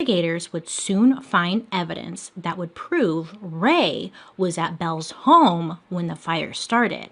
investigators would soon find evidence that would prove Ray was at Belle's home when the fire started.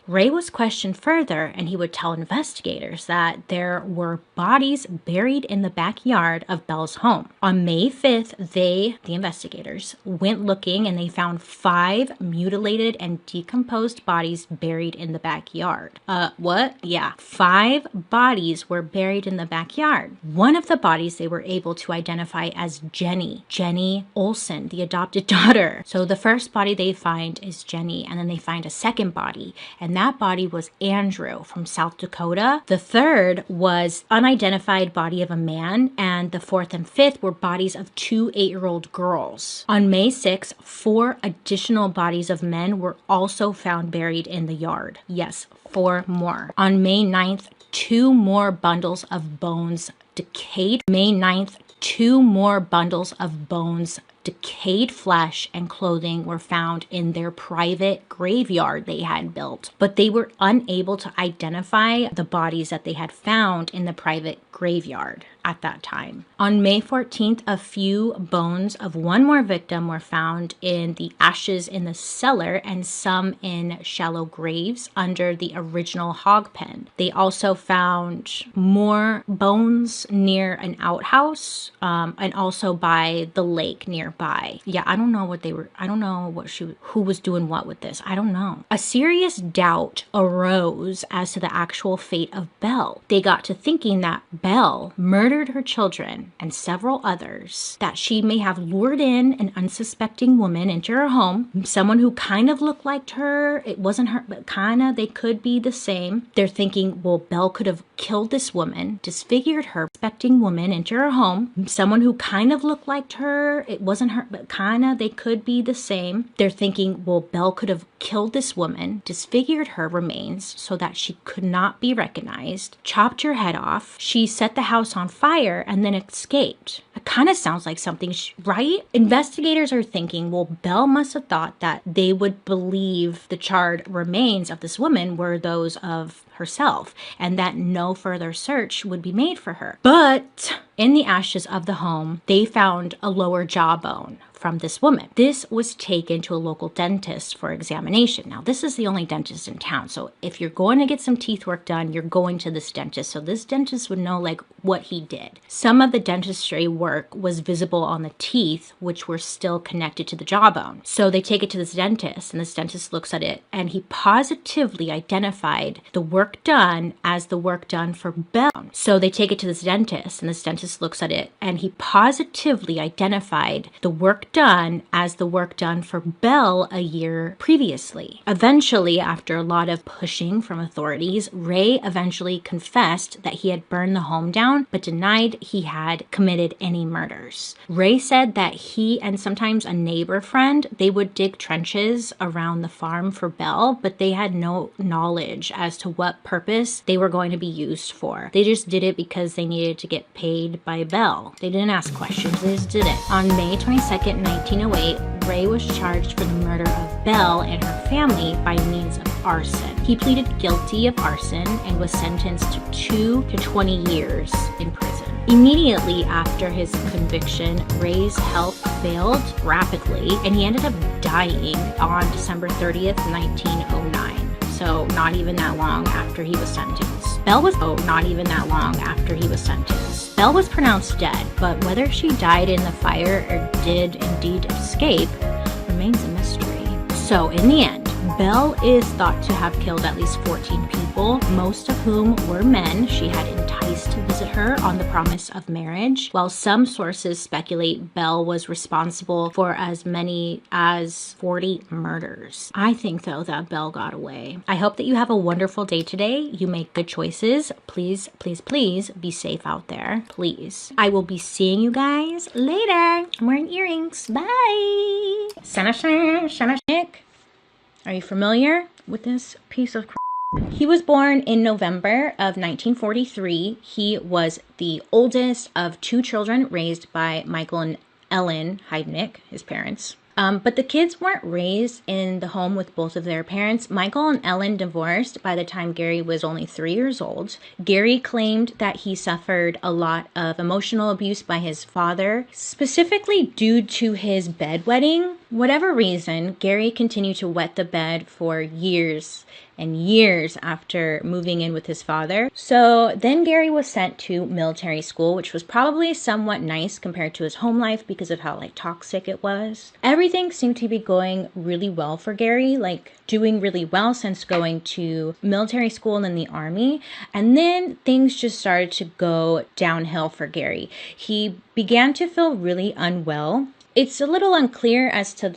Ray was questioned further, and he would tell investigators that there were bodies buried in the backyard of Belle's home. On May 5th, the investigators, went looking and they found 5 mutilated and decomposed bodies buried in the backyard. What? Yeah, 5 bodies were buried in the backyard. One of the bodies they were able to identify as Jenny Olsen, the adopted daughter. So the first body they find is Jenny, and then they find a second body, and that body was Andrew from South Dakota. The third was unidentified body of a man, and the fourth and fifth were bodies of 2 8-year-old girls. On May 6, 4 additional bodies of men were also found buried in the yard. Yes, 4 more. On May 9th, 2 more bundles of bones decayed. May 9th, 2 more bundles of bones, decayed flesh, and clothing were found in their private graveyard they had built, but they were unable to identify the bodies that they had found in the private graveyard at that time. On May 14th, a few bones of one more victim were found in the ashes in the cellar, and some in shallow graves under the original hog pen. They also found more bones near an outhouse, and also by the lake nearby. Yeah, I don't know what they were, I don't know what who was doing what with this. I don't know. A serious doubt arose as to the actual fate of Belle. They got to thinking that Belle murdered her children and several others, that she may have lured in an unsuspecting woman into her home, someone who kind of looked like her. It wasn't her, but kind of, they could be the same. They're thinking, well, Belle could have killed this woman, disfigured her, suspecting woman into her home, someone who kind of looked like her. It wasn't her, but kind of, they could be the same. They're thinking, well, Belle could have killed this woman, disfigured her remains so that she could not be recognized, chopped her head off. She set the house on fire and then escaped. It kind of sounds like something, right? Investigators are thinking, well, Belle must have thought that they would believe the charred remains of this woman were those of herself, and that no further search would be made for her. But in the ashes of the home, they found a lower jawbone from this woman. This was taken to a local dentist for examination. Now, this is the only dentist in town, so if you're going to get some teeth work done, you're going to this dentist. So this dentist would know like what he did. Some of the dentistry work was visible on the teeth, which were still connected to the jawbone. So they take it to this dentist, and this dentist looks at it, and he positively identified the work done as the work done for Belle. So they take it to this dentist, and this dentist looks at it, and he positively identified the work done as the work done for Belle a year previously. Eventually, after a lot of pushing from authorities, Ray eventually confessed that he had burned the home down, but denied he had committed any murders. Ray said that he and sometimes a neighbor friend, they would dig trenches around the farm for Belle, but they had no knowledge as to what purpose they were going to be used for. They just did it because they needed to get paid by Belle. They didn't ask questions, they just did it. On May 22nd, 1908, Ray was charged for the murder of Belle and her family by means of arson. He pleaded guilty of arson and was sentenced to 2 to 20 years in prison. Immediately after his conviction, Ray's health failed rapidly, and he ended up dying on December 30th, 1909. So not even that long after he was sentenced. Belle was Belle was pronounced dead, but whether she died in the fire or did indeed escape remains a mystery. So in the end, Belle is thought to have killed at least 14 people, most of whom were men she had enticed to visit her on the promise of marriage, while some sources speculate Belle was responsible for as many as 40 murders. I think, though, that Belle got away. I hope that you have a wonderful day today. You make good choices. Please, please, please be safe out there. Please. I will be seeing you guys later. I'm wearing earrings. Bye! Nick. Are you familiar with this piece of crap? He was born in November of 1943. He was the oldest of 2 children raised by Michael and Ellen Heidnick, his parents. But the kids weren't raised in the home with both of their parents. Michael and Ellen divorced by the time Gary was only 3 years old. Gary claimed that he suffered a lot of emotional abuse by his father, specifically due to his bedwetting. Whatever reason, Gary continued to wet the bed for years and years after moving in with his father. So then Gary was sent to military school, which was probably somewhat nice compared to his home life because of how toxic it was. Everything seemed to be going really well for Gary, doing really well since going to military school and then the army. And then things just started to go downhill for Gary. He began to feel really unwell. It's a little unclear as to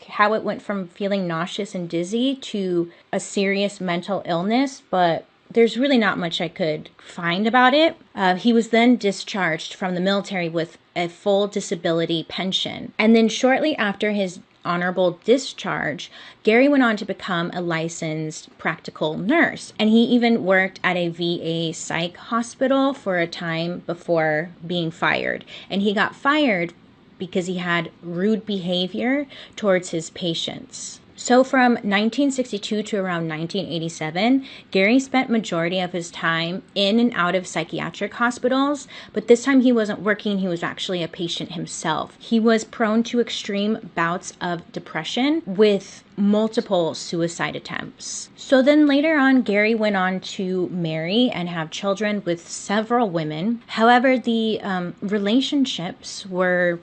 how it went from feeling nauseous and dizzy to a serious mental illness, but there's really not much I could find about it. He was then discharged from the military with a full disability pension. And then shortly after his honorable discharge, Gary went on to become a licensed practical nurse. And he even worked at a VA psych hospital for a time before being fired. And he got fired because he had rude behavior towards his patients. So from 1962 to around 1987, Gary spent majority of his time in and out of psychiatric hospitals, but this time he wasn't working, he was actually a patient himself. He was prone to extreme bouts of depression with multiple suicide attempts. So then later on, Gary went on to marry and have children with several women. However, the relationships were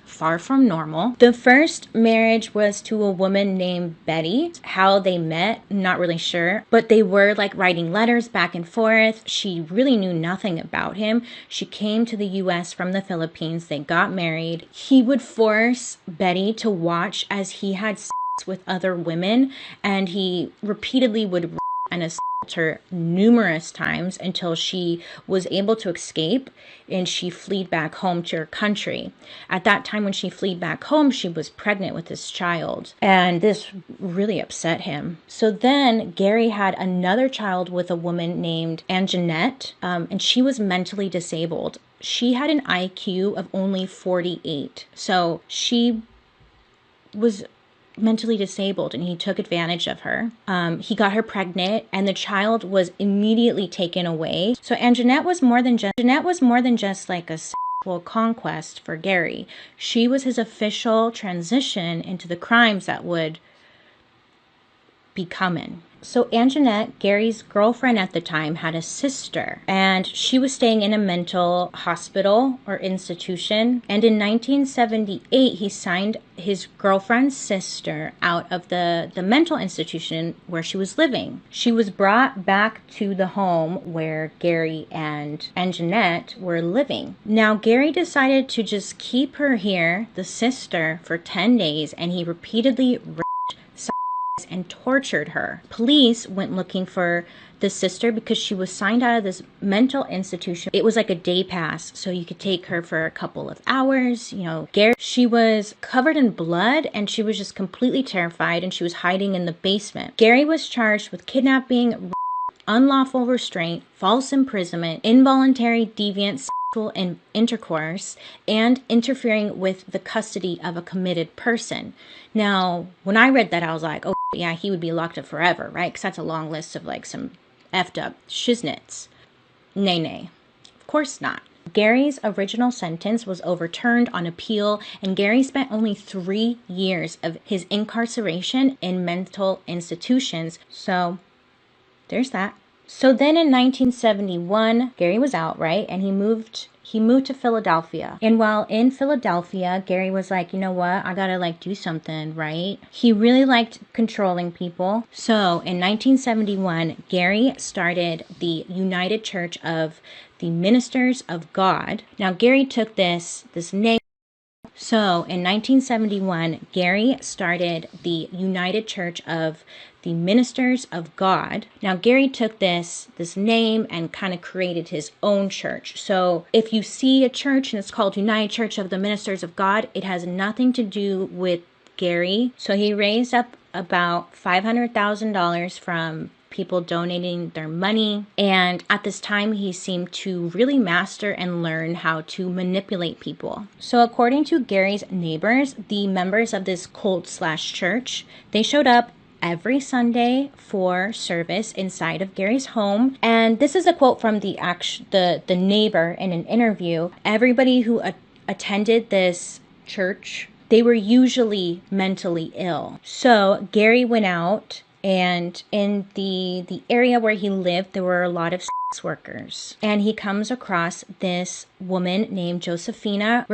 far from normal. The first marriage was to a woman named Betty. How they met, not really sure, but they were writing letters back and forth. She really knew nothing about him. She came to the US from the Philippines. They got married. He would force Betty to watch as he had sex with other women, and he repeatedly would and assault her numerous times until she was able to escape and she fled back home to her country. At that time when she fled back home, she was pregnant with this child, and this really upset him. So then Gary had another child with a woman named Anjanette, and she was mentally disabled. She had an IQ of only 48, so she was mentally disabled, and he took advantage of her. He got her pregnant, and the child was immediately taken away. So Anjanette was more than just like a sexual conquest for Gary. She was his official transition into the crimes that would be coming. So Anjanette, Gary's girlfriend at the time, had a sister, and she was staying in a mental hospital or institution. And in 1978, he signed his girlfriend's sister out of the mental institution where she was living. She was brought back to the home where Gary and Anjanette were living. Now, Gary decided to just keep her here, the sister, for 10 days, and he repeatedly and tortured her. Police went looking for the sister because she was signed out of this mental institution. It was like a day pass, so you could take her for a couple of hours. Gary, she was covered in blood, and she was just completely terrified, and she was hiding in the basement. Gary was charged with kidnapping, unlawful restraint, false imprisonment, involuntary deviant sexual intercourse, and interfering with the custody of a committed person. Now, when I read that, I was like, oh yeah, he would be locked up forever, right? Because that's a long list of some effed up shiznits. Nay. Of course not. Gary's original sentence was overturned on appeal, and Gary spent only 3 years of his incarceration in mental institutions. So there's that. So then in 1971, Gary was out, right? And he moved to Philadelphia. And while in Philadelphia, Gary was like, you know what? I gotta do something, right? He really liked controlling people. So in 1971, Gary started the United Church of the Ministers of God. Now, Gary took this name. So in 1971, Gary started the United Church of the Ministers of God. Now, Gary took this name and kind of created his own church. So if you see a church and it's called United Church of the Ministers of God, it has nothing to do with Gary. So he raised up about $500,000 from people donating their money. And at this time, he seemed to really master and learn how to manipulate people. So according to Gary's neighbors, the members of this cult/church, they showed up every Sunday for service inside of Gary's home. And this is a quote from the neighbor in an interview. Everybody who attended this church, they were usually mentally ill. So Gary went out, and in the area where he lived, there were a lot of sex workers. And he comes across this woman named Josephina